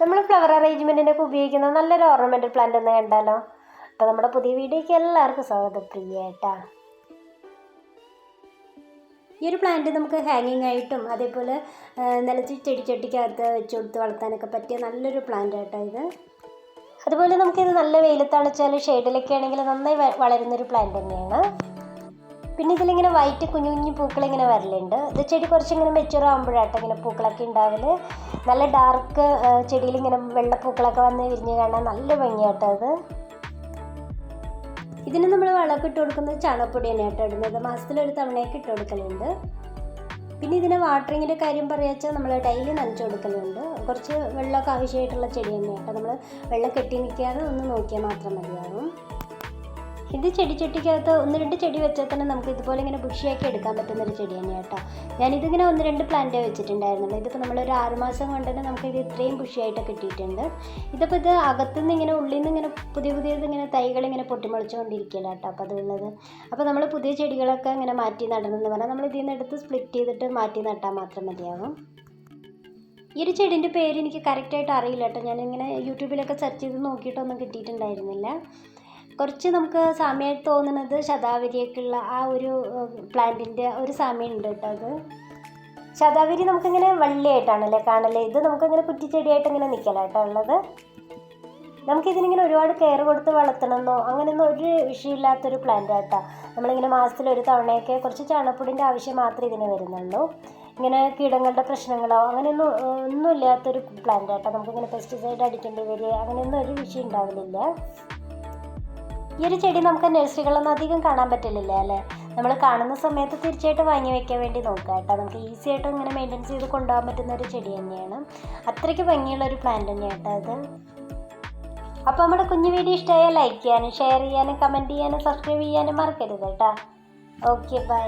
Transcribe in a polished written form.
നമ്മൾ ഫ്ലവർ അറേഞ്ച്മെൻറ്റിനൊക്കെ ഉപയോഗിക്കുന്ന നല്ലൊരു ഓർണമെൻ്റൽ പ്ലാന്റ് ഒന്ന് കണ്ടാലോ? അപ്പോൾ നമ്മുടെ പുതിയ വീഡിയോയ്ക്ക് എല്ലാവർക്കും സ്വാഗതം. പ്രിയേട്ടാ, ഈ ഒരു പ്ലാന്റ് നമുക്ക് ഹാങ്ങിങ് ആയിട്ടും അതേപോലെ നിലത്ത് ചെടിച്ചട്ടിക്കകത്ത് വെച്ച് കൊടുത്ത് വളർത്താനൊക്കെ പറ്റിയ നല്ലൊരു പ്ലാന്റ് ആയിട്ടോ ഇത്. അതുപോലെ നമുക്കിത് നല്ല വെയിലത്താണ് വെച്ചാൽ ഷെയ്ഡിലൊക്കെ ആണെങ്കിൽ നന്നായി വളരുന്നൊരു പ്ലാന്റ് തന്നെയാണ്. പിന്നെ ഇതിലിങ്ങനെ വൈറ്റ് കുഞ്ഞു കുഞ്ഞു പൂക്കളിങ്ങനെ വരലുണ്ട്. ഇത് ചെടി കുറച്ചിങ്ങനെ മെച്ചുവർ ആകുമ്പോഴാട്ടോ ഇങ്ങനെ പൂക്കളൊക്കെ ഉണ്ടാവല്. നല്ല ഡാർക്ക് ചെടിയിലിങ്ങനെ വെള്ളപ്പൂക്കളൊക്കെ വന്ന് വിരിഞ്ഞ് കാണാൻ നല്ല ഭംഗിയാട്ടോ അത്. ഇതിന് നമ്മൾ വളമൊക്കെ ഇട്ട് കൊടുക്കുന്നത് ചാണകപ്പൊടി തന്നെയാട്ടോ ഇടുന്നത്. മാസത്തിലൊരു തവണയൊക്കെ ഇട്ട് കൊടുക്കലുണ്ട്. പിന്നെ ഇതിന് വാട്ടറിങ്ങിൻ്റെ കാര്യം പറയുക നമ്മൾ ഡെയിലി നനച്ചു കൊടുക്കലുണ്ട്. കുറച്ച് വെള്ളമൊക്കെ ആവശ്യമായിട്ടുള്ള ചെടി തന്നെയാട്ടോ. നമ്മൾ വെള്ളം കെട്ടി നിൽക്കാതെ ഒന്ന് നോക്കിയാൽ മാത്രം മതിയാകും. ഇത് ചെടിച്ചട്ടിക്കകത്ത് 1-2 ചെടി വെച്ചാൽ തന്നെ നമുക്ക് ഇതുപോലെ ഇങ്ങനെ ബുഷിയാക്കി എടുക്കാൻ പറ്റുന്നൊരു ചെടി തന്നെയാണ് കേട്ടോ. ഞാനിതിങ്ങനെ 1-2 പ്ലാന്റ് വെച്ചിട്ടുണ്ടായിരുന്നുള്ളൂ. ഇതിപ്പോൾ നമ്മളൊരു 6 മാസം കൊണ്ട് തന്നെ നമുക്കിത് ഇത്രയും ബുഷിയായിട്ട് കിട്ടിയിട്ടുണ്ട്. ഇതിപ്പോൾ ഇത് അകത്തുനിന്ന് ഇങ്ങനെ ഉള്ളിൽ നിന്ന് ഇങ്ങനെ പുതിയത് ഇങ്ങനെ തൈകളിങ്ങനെ പൊട്ടിമുളച്ചുകൊണ്ടിരിക്കില്ല കേട്ടോ. അപ്പോൾ അതുള്ളത് അപ്പോൾ നമ്മൾ പുതിയ ചെടികളൊക്കെ ഇങ്ങനെ മാറ്റി നടണമെന്ന് പറഞ്ഞാൽ നമ്മൾ ഇതിൽ നിന്ന് എടുത്ത് സ്പ്ലിറ്റ് ചെയ്തിട്ട് മാറ്റി നട്ടാൽ മാത്രം മതിയാകും. ഈ ഒരു ചെടീൻ്റെ പേര് എനിക്ക് കറക്റ്റായിട്ട് അറിയില്ല കേട്ടോ. ഞാനിങ്ങനെ യൂട്യൂബിലൊക്കെ സെർച്ച് ചെയ്ത് നോക്കിയിട്ടൊന്നും കിട്ടിയിട്ടുണ്ടായിരുന്നില്ല. കുറച്ച് നമുക്ക് സാമ്യമായിട്ട് തോന്നുന്നത് ശതാവരിയൊക്കെയുള്ള ആ ഒരു പ്ലാന്റിൻ്റെ ഒരു സാമ്യം ഉണ്ട് കേട്ടോ. അത് ശതാവരി നമുക്കിങ്ങനെ വള്ളിയായിട്ടാണല്ലേ കാണല്ലേ. ഇത് നമുക്കിങ്ങനെ കുറ്റിച്ചെടിയായിട്ട് ഇങ്ങനെ നിൽക്കലാട്ടോ ഉള്ളത്. നമുക്കിതിനിങ്ങനെ ഒരുപാട് കെയർ കൊടുത്ത് വളർത്തണമെന്നോ അങ്ങനെയൊന്നും ഒരു വിഷയമില്ലാത്തൊരു പ്ലാന്റ് ആട്ടോ. നമ്മളിങ്ങനെ മാസത്തിലൊരു തവണയൊക്കെ കുറച്ച് ചാണകപ്പൊടിൻ്റെ ആവശ്യം മാത്രമേ ഇതിന് വരുന്നുള്ളൂ. ഇങ്ങനെ കീടങ്ങളുടെ പ്രശ്നങ്ങളോ അങ്ങനെയൊന്നും ഒന്നുമില്ലാത്തൊരു പ്ലാന്റ് ആട്ടോ. നമുക്കിങ്ങനെ പെസ്റ്റിസൈഡ് അടിക്കേണ്ടി വരിക അങ്ങനെയൊന്നും ഒരു വിഷയം ഉണ്ടാവില്ല. ഈ ഒരു ചെടി നമുക്ക് നഴ്സറികളൊന്നും അധികം കാണാൻ പറ്റില്ല അല്ലേ. നമ്മൾ കാണുന്ന സമയത്ത് തീർച്ചയായിട്ടും വാങ്ങി വെക്കാൻ വേണ്ടി നോക്കുക കേട്ടോ. നമുക്ക് ഈസി ആയിട്ട് ഇങ്ങനെ മെയിൻറ്റെയിൻ ചെയ്ത് കൊണ്ടുപോകാൻ പറ്റുന്ന ഒരു ചെടി തന്നെയാണ്. അത്രയ്ക്ക് ഭംഗിയുള്ളൊരു പ്ലാന്റ് തന്നെയാണ് കേട്ടോ അത്. അപ്പോൾ നമ്മുടെ കുഞ്ഞു വീഡിയോ ഇഷ്ടമായാൽ ലൈക്ക് ചെയ്യാനും ഷെയർ ചെയ്യാനും കമൻറ്റ് ചെയ്യാനും സബ്സ്ക്രൈബ് ചെയ്യാനും മറക്കരുത് കേട്ടോ. Okay, by.